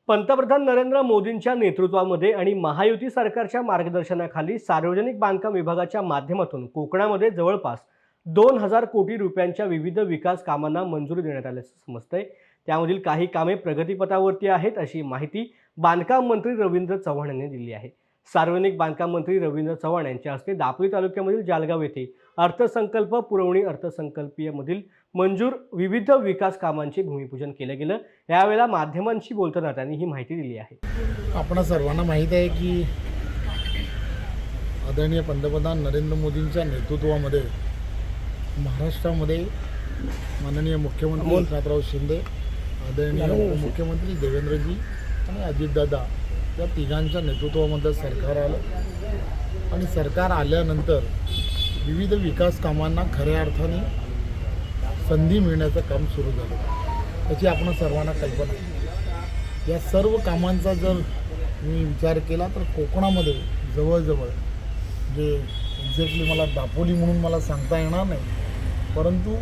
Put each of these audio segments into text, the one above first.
पंतप्रधान नरेंद्र मोदींच्या नेतृत्वामध्ये आणि महायुती सरकारच्या मार्गदर्शनाखाली सार्वजनिक बांधकाम विभागाच्या माध्यमातून कोकणामध्ये जवळपास 2,000 कोटी रुपयांच्या विविध विकास कामांना मंजुरी देण्यात आल्याचं समजतंय। त्यामधील काही कामे प्रगतीपथावरती आहेत अशी माहिती बांधकाम मंत्री रवींद्र चव्हाण यांनी दिली आहे। सार्वजनिक बांधकाम मंत्री रवींद्र चव्हाण यांच्या हस्ते दापोली तालुक्यामधील जालगाव येथे अर्थसंकल्प पुरवणी अर्थसंकल्पीयमधील मंजूर विविध विकास कामांचे भूमिपूजन केलं गेलं। यावेळेला माध्यमांशी बोलताना त्यांनी ही माहिती दिली आहे। आपण सर्वांना माहीत आहे की आदरणीय पंतप्रधान नरेंद्र मोदींच्या नेतृत्वामध्ये महाराष्ट्रामध्ये माननीय मुख्यमंत्री एकनाथराव शिंदे, आदरणीय उपमुख्यमंत्री देवेंद्रजी आणि अजितदादा या तिघांच्या नेतृत्वामध्ये सरकार आलं आणि सरकार आल्यानंतर विविध विकास कामांना खऱ्या अर्थाने संधी मिळण्याचं काम सुरू झालं। याची आपण सर्वांना कल्पना आहे। या सर्व कामांचा जर मी विचार केला तर कोकणामध्ये जवळजवळ जे एक्झॅक्टली मला दापोली म्हणून मला सांगता येणार नाही, परंतु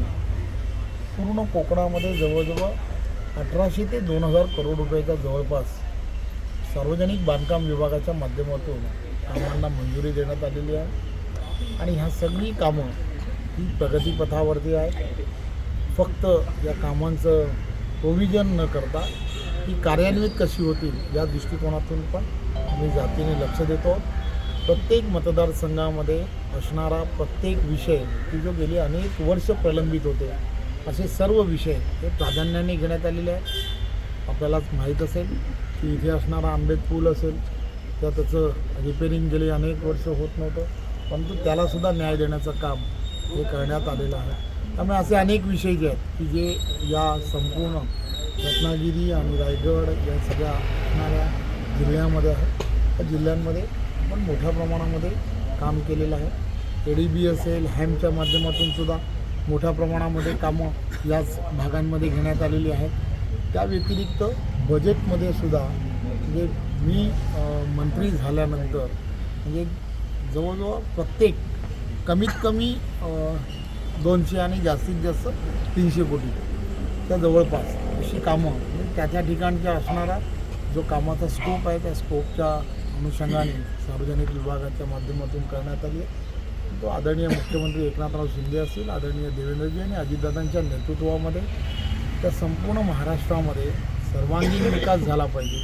पूर्ण कोकणामध्ये जवळजवळ 1800 ते 2000 करोड रुपयाच्या जवळपास सार्वजनिक बांधकाम विभागाच्या माध्यमातून कामांना मंजुरी देण्यात आलेली आहे आणि ह्या सगळी कामं ही प्रगतीपथावरती आहेत। फक्त या कामांचं प्रोव्हिजन न करता ती कार्यान्वित कशी होतील या दृष्टिकोनातून पण आम्ही जातीने लक्ष देतो। प्रत्येक मतदारसंघामध्ये असणारा प्रत्येक विषय की जो गेली अनेक वर्ष प्रलंबित होते असे सर्व विषय हे प्राधान्याने घेण्यात आलेले आहेत। आपल्यालाच माहीत असेल की इथे असणारा आंबेत पूल असेल तर त्याचं रिपेरिंग गेले अनेक वर्ष होत नव्हतं, परंतु त्यालासुद्धा न्याय देण्याचं काम हे करण्यात आलेलं आहे। त्यामुळे असे अनेक विषय जे आहेत की जे या संपूर्ण रत्नागिरी आणि रायगड या सगळ्या असणाऱ्या जिल्ह्यामध्ये आहेत, त्या जिल्ह्यांमध्ये आपण मोठ्या प्रमाणामध्ये काम केलेलं आहे। ADB असेल, हॅमच्या माध्यमातूनसुद्धा मोठ्या प्रमाणामध्ये कामं याच भागांमध्ये घेण्यात आलेली आहेत। त्या व्यतिरिक्त बजेटमध्ये सुद्धा म्हणजे मी मंत्री झाल्यानंतर म्हणजे जवळजवळ प्रत्येक कमीत कमी 200 आणि जास्तीत जास्त 300 कोटीच्या जवळपास अशी कामं म्हणजे त्या ठिकाणच्या असणारा जो कामाचा स्कोप आहे त्या स्कोपच्या अनुषंगाने सार्वजनिक विभागाच्या माध्यमातून करण्यात आली आहे। तो आदरणीय मुख्यमंत्री एकनाथराव शिंदे असतील, आदरणीय देवेंद्रजी आणि अजितदादांच्या नेतृत्वामध्ये त्या संपूर्ण महाराष्ट्रामध्ये सर्वांगीण विकास झाला पाहिजे।